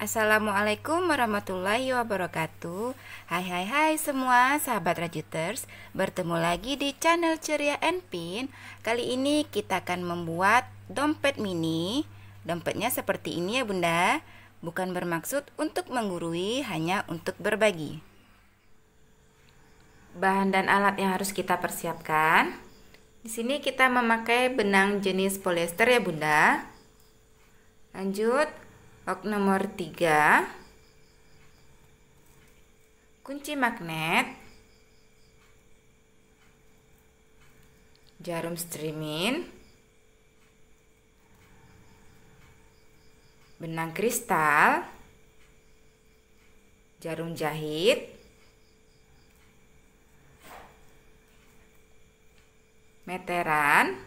Assalamualaikum warahmatullahi wabarakatuh. Hai semua sahabat Rajuters. Bertemu lagi di channel Ceria and Pin. Kali ini kita akan membuat dompet mini. Dompetnya seperti ini ya bunda. Bukan bermaksud untuk menggurui, hanya untuk berbagi. Bahan dan alat yang harus kita persiapkan. Di sini kita memakai benang jenis polyester ya bunda. Lanjut, rok nomor 3, kunci magnet, jarum streamin, benang kristal, jarum jahit, meteran,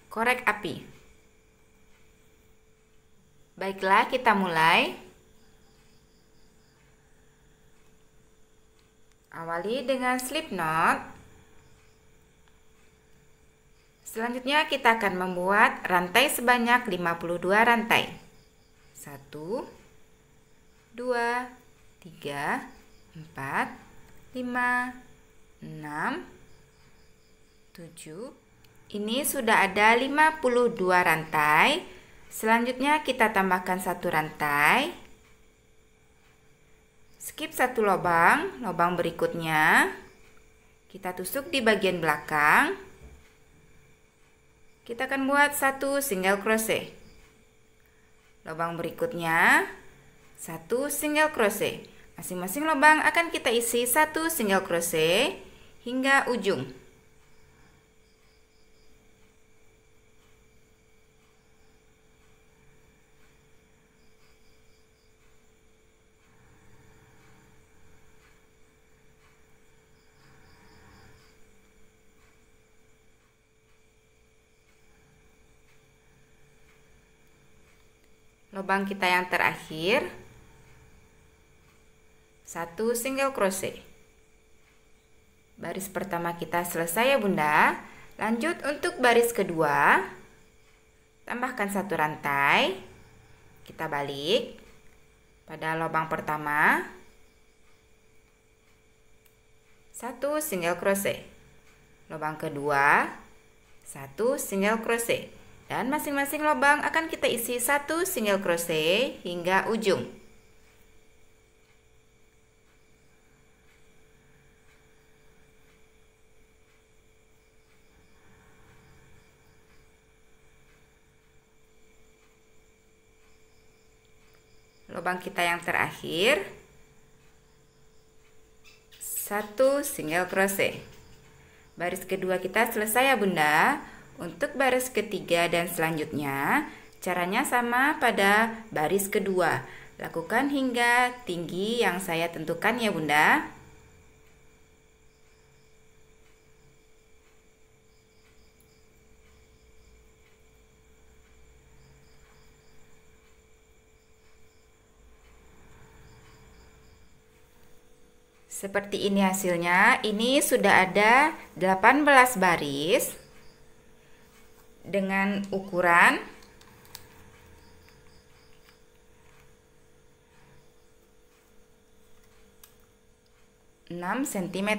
korek api. Baiklah, kita mulai. Awali dengan slip knot. Selanjutnya kita akan membuat rantai sebanyak 52 rantai. 1 2 3 4 5 6 7. Ini sudah ada 52 rantai. Selanjutnya kita tambahkan satu rantai, skip satu lubang berikutnya kita tusuk di bagian belakang. Kita akan buat satu single crochet. Lubang berikutnya satu single crochet. Masing-masing lubang akan kita isi satu single crochet hingga ujung. Lubang kita yang terakhir, satu single crochet. Baris pertama kita selesai ya bunda. Lanjut untuk baris kedua, tambahkan satu rantai, kita balik pada lubang pertama, satu single crochet. Lubang kedua, satu single crochet. Dan masing-masing lubang akan kita isi satu single crochet hingga ujung. Lubang kita yang terakhir, satu single crochet. Baris kedua kita selesai ya bunda. Untuk baris ketiga dan selanjutnya, caranya sama pada baris kedua. Lakukan hingga tinggi yang saya tentukan ya bunda. Seperti ini hasilnya. Ini sudah ada 18 baris. Dengan ukuran 6 cm.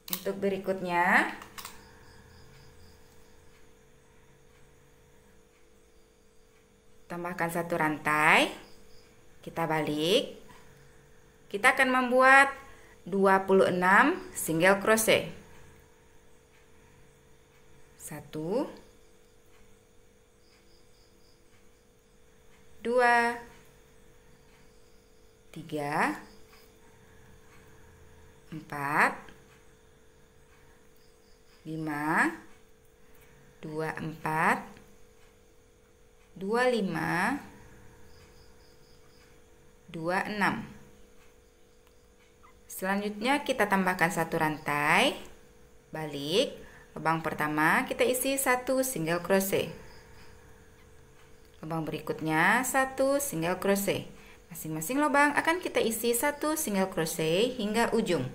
Untuk berikutnya, tambahkan 1 rantai, kita balik. Kita akan membuat 26 single crochet. 1, 2, 3, 4, 5, 24, 25, 26. Selanjutnya kita tambahkan 1 rantai, balik. Lubang pertama kita isi 1 single crochet. Lubang berikutnya 1 single crochet. Masing-masing lubang akan kita isi 1 single crochet hingga ujung.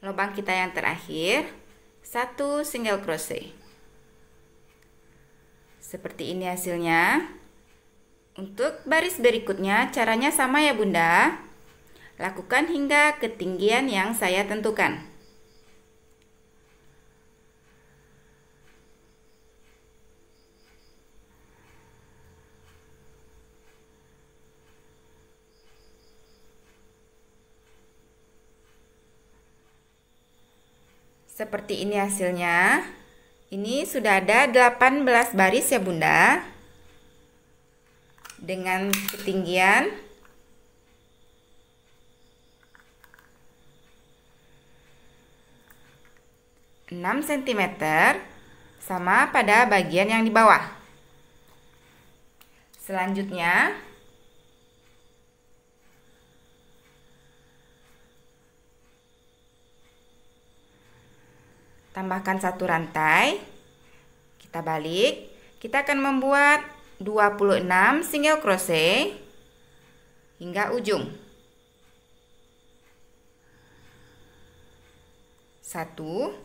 Lubang kita yang terakhir 1 single crochet. Seperti ini hasilnya. Untuk baris berikutnya caranya sama ya Bunda. Lakukan hingga ketinggian yang saya tentukan. Seperti ini hasilnya. Ini sudah ada 18 baris ya Bunda. Dengan ketinggian 6 cm sama pada bagian yang di bawah. Selanjutnya tambahkan 1 rantai, kita balik, kita akan membuat 26 single crochet hingga ujung. 1,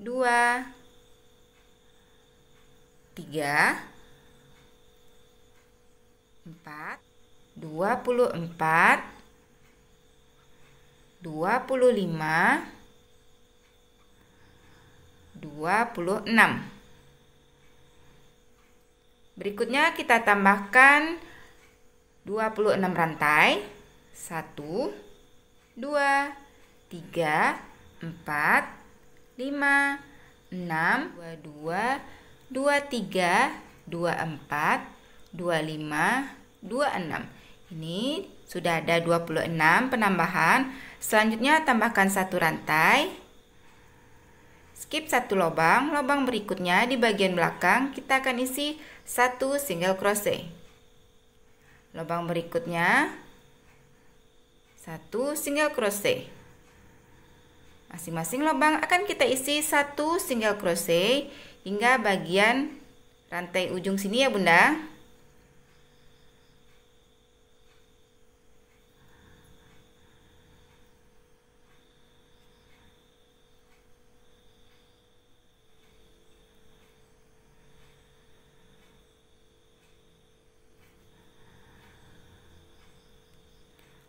2, 3, 4, 24, 25, 26. Berikutnya kita tambahkan 26 rantai. 1, 2, 3, 4, 5, 6, 22, 23, 24, 25, 26. Ini sudah ada 26 penambahan. Selanjutnya tambahkan 1 rantai. Skip 1 lubang. Lubang berikutnya di bagian belakang kita akan isi 1 single crochet. Lubang berikutnya 1 single crochet. Masing-masing lubang akan kita isi 1 single crochet hingga bagian rantai ujung sini ya Bunda.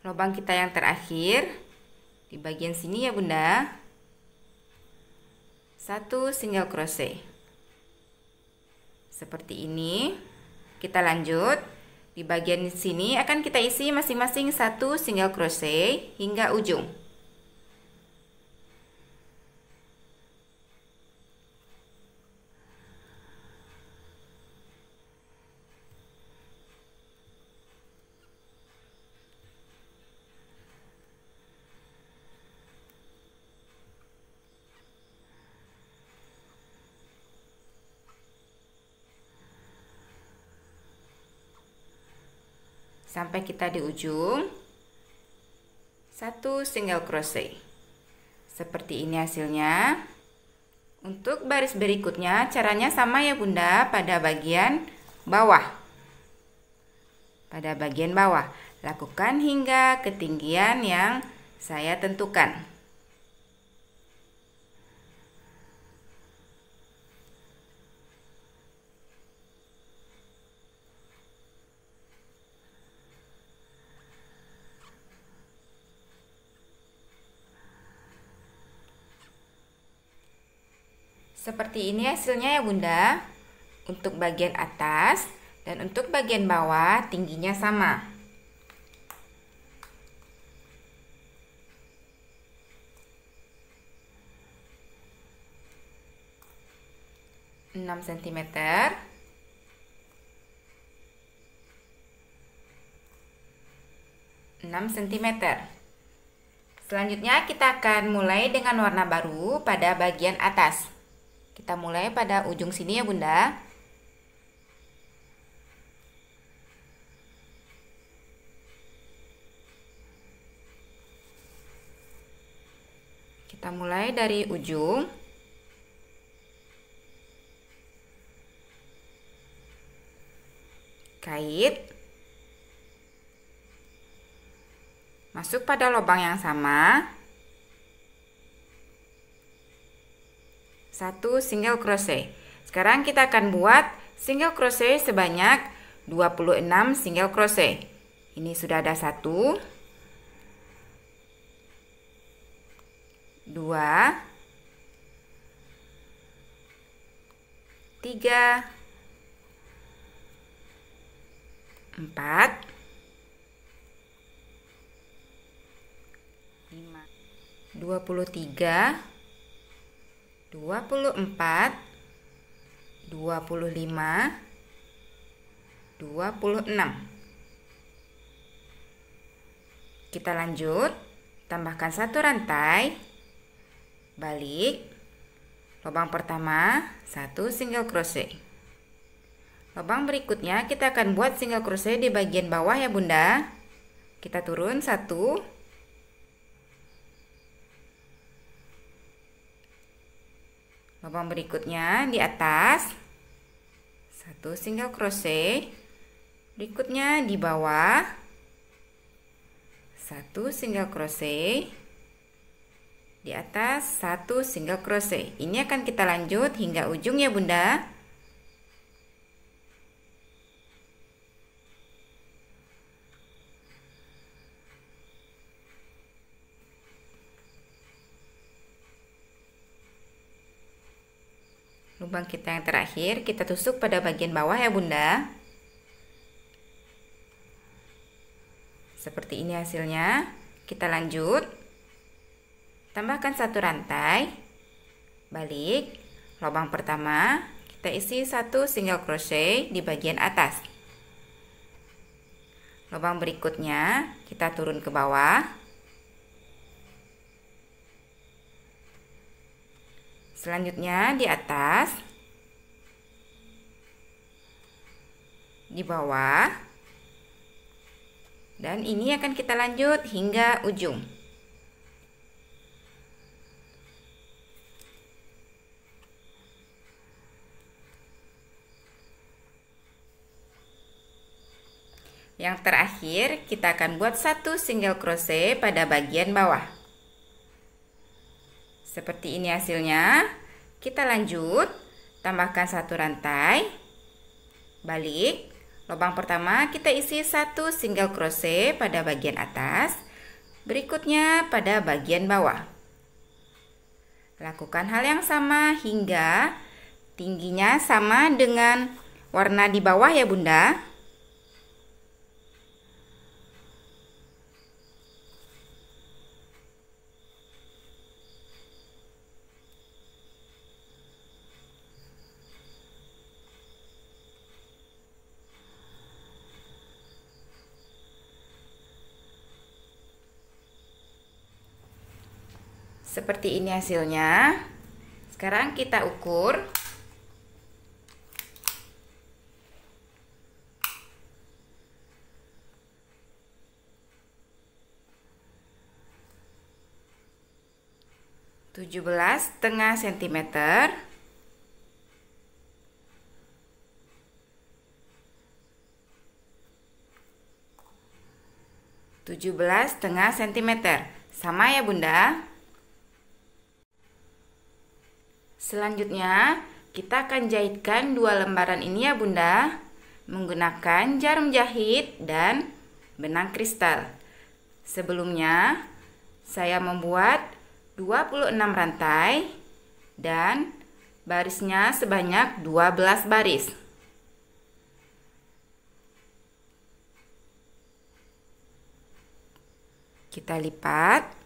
Lubang kita yang terakhir di bagian sini ya Bunda. 1 single crochet. Seperti ini. Kita lanjut. Di bagian sini akan kita isi masing-masing 1 single crochet hingga ujung. Sampai kita di ujung. 1 single crochet. Seperti ini hasilnya. Untuk baris berikutnya caranya sama ya Bunda pada bagian bawah. Pada bagian bawah. Lakukan hingga ketinggian yang saya tentukan. Seperti ini hasilnya ya Bunda. Untuk bagian atas dan untuk bagian bawah tingginya sama. cm 6 cm. Selanjutnya kita akan mulai dengan warna baru pada bagian atas. Kita mulai pada ujung sini ya Bunda. Kita mulai dari ujung. Kait. Masuk pada lubang yang sama. 1 single crochet. Sekarang kita akan buat single crochet sebanyak 26 single crochet. Ini sudah ada 1 2 3 4 5 23 24 25 26. Kita lanjut, tambahkan 1 rantai, balik, lubang pertama 1 single crochet. Lubang berikutnya kita akan buat single crochet di bagian bawah ya Bunda. Kita turun 1, lubang berikutnya di atas 1 single crochet, berikutnya di bawah 1 single crochet, di atas 1 single crochet. Ini akan kita lanjut hingga ujung ya Bunda. Lubang kita yang terakhir kita tusuk pada bagian bawah ya Bunda. Seperti ini hasilnya. Kita lanjut. Tambahkan 1 rantai, balik, lubang pertama kita isi 1 single crochet di bagian atas. Lubang berikutnya kita turun ke bawah. Selanjutnya di atas, di bawah, dan ini akan kita lanjut hingga ujung. Yang terakhir kita akan buat 1 single crochet pada bagian bawah. Seperti ini hasilnya. Kita lanjut, tambahkan 1 rantai, balik, lubang pertama kita isi 1 single crochet pada bagian atas, berikutnya pada bagian bawah. Lakukan hal yang sama hingga tingginya sama dengan warna di bawah ya Bunda. Seperti ini hasilnya. Sekarang kita ukur. (17,5 cm). 17,5 cm. Sama ya Bunda. Selanjutnya kita akan jahitkan 2 lembaran ini ya Bunda, menggunakan jarum jahit dan benang kristal. Sebelumnya saya membuat 26 rantai dan barisnya sebanyak 12 baris. Kita lipat.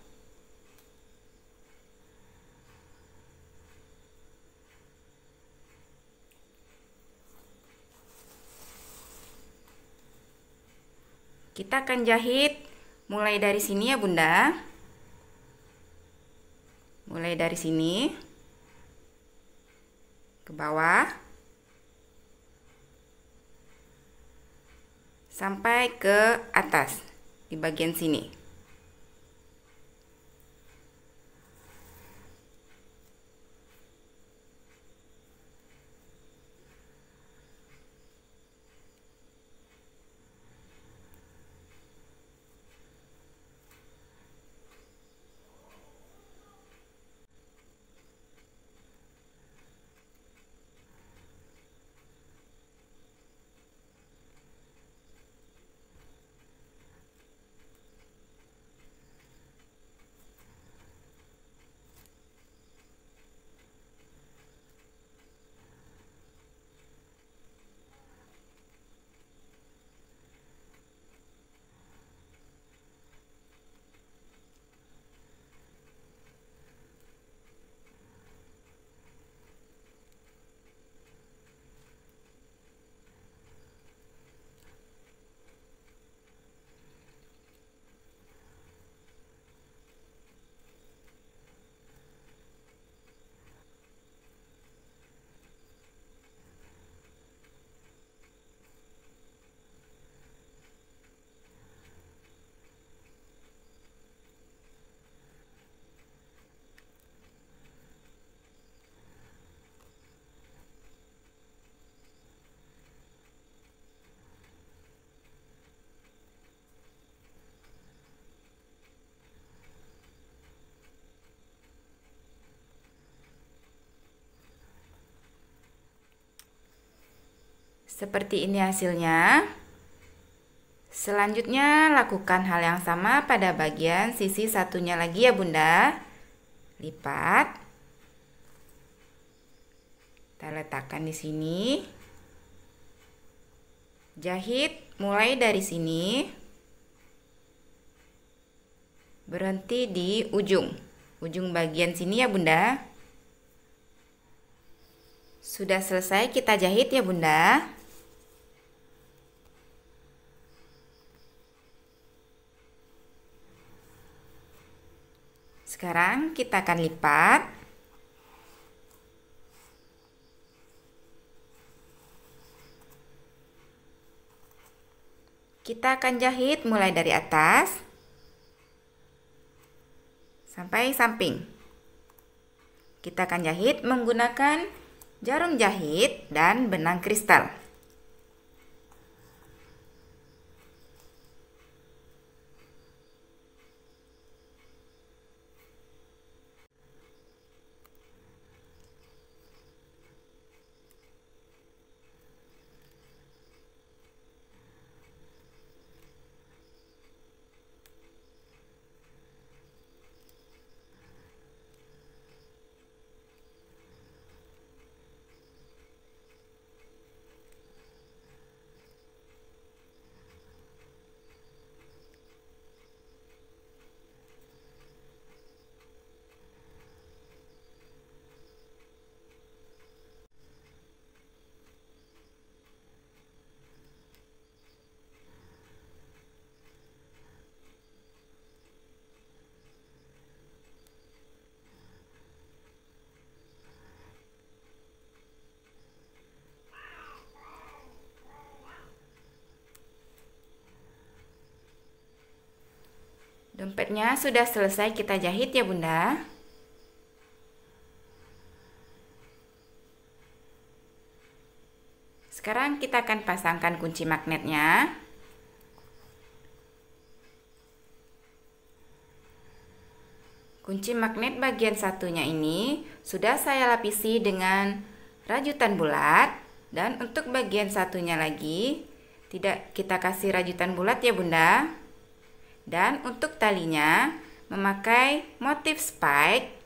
Kita akan jahit mulai dari sini ya Bunda. Mulai dari sini ke bawah sampai ke atas di bagian sini. Seperti ini hasilnya. Selanjutnya lakukan hal yang sama pada bagian sisi satunya lagi ya Bunda. Lipat. Kita letakkan di sini. Jahit mulai dari sini. Berhenti di ujung bagian sini ya Bunda. Sudah selesai kita jahit ya Bunda. Sekarang kita akan lipat. Kita akan jahit mulai dari atas sampai samping. Kita akan jahit menggunakan jarum jahit dan benang kristal. Dompetnya sudah selesai kita jahit ya Bunda. Sekarang kita akan pasangkan kunci magnetnya. Kunci magnet bagian satunya ini sudah saya lapisi dengan rajutan bulat, dan untuk bagian satunya lagi tidak kita kasih rajutan bulat ya Bunda. Dan untuk talinya memakai motif spike.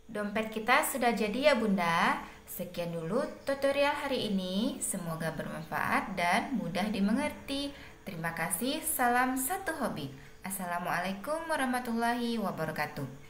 Dompet kita sudah jadi ya Bunda. Sekian dulu tutorial hari ini. Semoga bermanfaat dan mudah dimengerti. Terima kasih. Salam satu hobi. Assalamualaikum warahmatullahi wabarakatuh.